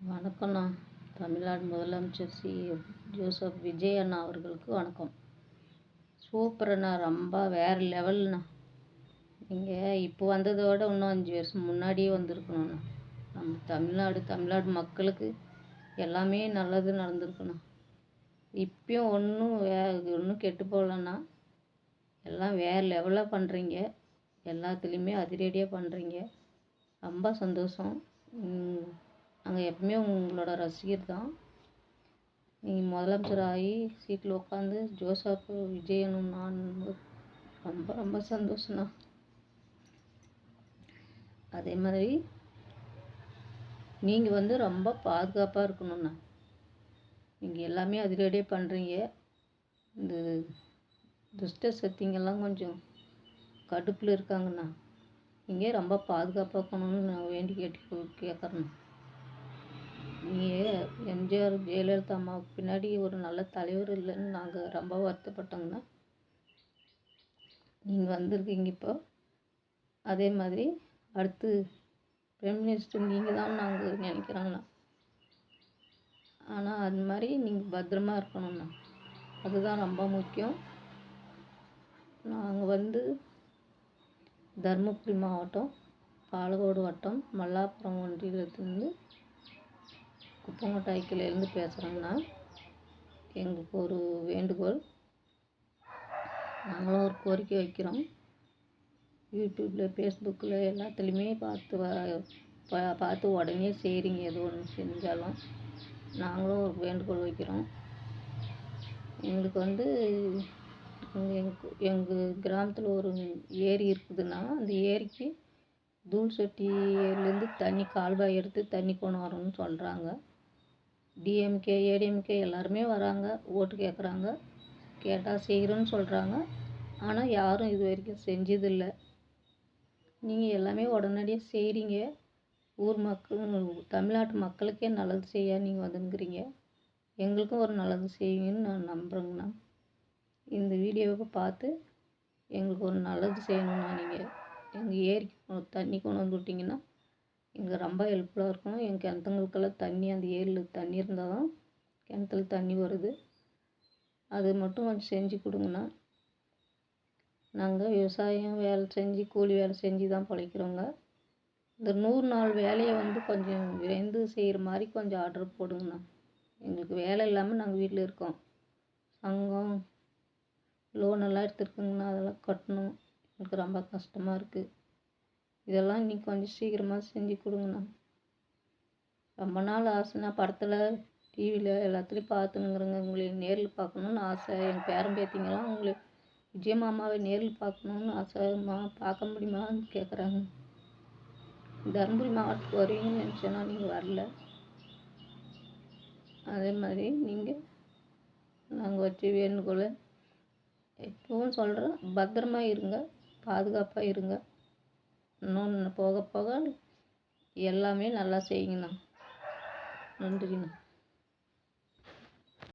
வணக்கம்ண்ணா. தமிழ்நாடு முதலமைச்சர் ஜோசப் விஜய் அண்ணா அவர்களுக்கு வணக்கம். சூப்பர்ண்ணா, ரொம்ப வேறு லெவல்ண்ணா. நீங்கள் இப்போ வந்ததை விட இன்னும் 5 வருஷம் முன்னாடியே வந்திருக்கணுண்ணா. நம்ம தமிழ்நாடு மக்களுக்கு எல்லாமே நல்லது நடந்திருக்குண்ணா. இப்பயும் ஒன்றும் கெட்டு போகலண்ணா. எல்லாம் வேறு லெவலாக பண்ணுறீங்க. எல்லாத்துலேயுமே அதிரடியாக பண்ணுறீங்க. ரொம்ப சந்தோஷம். நாங்கள் எப்பவுமே உங்களோட ரசிகர் தான். நீங்கள் முதலமைச்சர் ஆகி சீட்டில் உட்காந்து ஜோசப் விஜயனும் நான் ரொம்ப ரொம்ப சந்தோஷம்ண்ணா. அதே மாதிரி நீங்கள் ரொம்ப பாதுகாப்பாக இருக்கணும்ண்ணா. நீங்கள் எல்லாமே அதிரடியாக பண்ணுறீங்க. இந்த துஷ்ட சக்திங்கெல்லாம் கொஞ்சம் கடுப்பில் இருக்காங்கண்ணா. நீங்கள் ரொம்ப பாதுகாப்பாக இருக்கணும்னு நான் வேண்டி கேட்குறேண்ணா. நீங்கள் எம்ஜிஆர் ஜெயலலிதா அம்மாவுக்கு பின்னாடி ஒரு நல்ல தலைவர் இல்லைன்னு நாங்கள் ரொம்ப வருத்தப்பட்டோங்கண்ணா. நீங்கள் வந்திருக்கீங்க இப்போ. அதே மாதிரி அடுத்து பிரைம் மினிஸ்டர் நீங்கள் தான் நாங்கள் நினைக்கிறோங்கண்ணா. ஆனால் அது மாதிரி நீங்கள் பத்திரமா இருக்கணும்ண்ணா. அதுதான் ரொம்ப முக்கியம். நாங்கள் தருமபுரி மாவட்டம் பாலக்கோடு வட்டம் மல்லாபுரம் ஒன்றியத்திலேருந்து குப்பங்கோட்டை கிளையிலேருந்து பேசுகிறோங்கண்ணா. எங்களுக்கு ஒரு வேண்டுகோள். நாங்களும் ஒரு கோரிக்கை வைக்கிறோம். யூடியூப்பில் ஃபேஸ்புக்கில் எல்லாத்துலேயுமே பார்த்து உடனே செய்கிறீங்க. எது ஒன்று செஞ்சாலும் நாங்களும் ஒரு வேண்டுகோள் வைக்கிறோம். எங்களுக்கு எங்கள் கிராமத்தில் ஒரு ஏரி இருக்குதுன்னா அந்த ஏரிக்கு தூள் சொட்டியிலேருந்து தண்ணி கால்வாய் எடுத்து தண்ணி கொண்டு வரணும்னு சொல்கிறாங்க. டிஎம்கே ஏடிஎம்கே எல்லாருமே வராங்க, ஓட்டு கேட்குறாங்க. கேட்டால் செய்கிறோன்னு சொல்கிறாங்க. ஆனால் யாரும் இது வரைக்கும் செஞ்சதில்லை. நீங்கள் எல்லாமே உடனடியாக செய்கிறீங்க. ஊர் தமிழ்நாட்டு மக்களுக்கே நல்லது செய்ய நீங்கள் வந்துருக்கிறீங்க. எங்களுக்கும் ஒரு நல்லது செய்வீங்கன்னு நான் நம்புகிறேங்கண்ணா. இந்த வீடியோவை பார்த்து எங்களுக்கு ஒரு நல்லது செய்யணும்ண்ணா. நீங்கள் எங்கள் ஏரிக்கு தண்ணி கொண்டு வந்து விட்டிங்கன்னா எங்களுக்கு ரொம்ப ஹெல்ப்ஃபுல்லாக இருக்கும். எங்கள் கிணத்துங்களுக்கெல்லாம் தண்ணி அந்த ஏரியில் தண்ணி இருந்தால் தான் கிணத்துல தண்ணி வருது. அது மட்டும் கொஞ்சம் செஞ்சு கொடுங்கண்ணா. நாங்கள் விவசாயம் வேலை செஞ்சு கூலி வேலை செஞ்சு தான் பிழைக்கிறோங்க. இந்த 100 நாள் வேலையை கொஞ்சம் விரைந்து செய்கிற மாதிரி கொஞ்சம் ஆர்டர் போடுங்கண்ணா. எங்களுக்கு வேலை இல்லாமல் நாங்கள் வீட்டில் இருக்கோம். சங்கம் லோனெல்லாம் எடுத்துருக்குங்கண்ணா. அதெல்லாம் கட்டணும். எனக்கு ரொம்ப கஷ்டமாக இருக்குது. இதெல்லாம் இன்னைக்கு கொஞ்சம் சீக்கிரமாக செஞ்சு கொடுங்கண்ணா. ரொம்ப நாள் ஆசைண்ணா. படத்தில் டிவியில் எல்லாத்துலேயும் பார்த்துனுங்கிறேங்க. உங்களை நேரில் பார்க்கணுன்னு ஆசை. என் பேரன் பேத்திங்கெல்லாம் உங்களை விஜய் மாமாவை நேரில் பார்க்கணுன்னு ஆசைம்மா. பார்க்க முடியுமான்னு கேட்குறாங்க. தருமபுரி மாவட்டத்துக்கு வருவீங்கன்னு நினச்சேன்னா நீங்கள் வரல. அதே மாதிரி நாங்கள் வச்சு வேண்டுகோள் எப்பவும் சொல்கிறோம். பத்திரமா இருங்க, பாதுகாப்பாக இருங்க. இன்னொன்று போக போக எல்லாமே நல்லா செய்யுங்கண்ணா. நன்றிங்கண்ணா.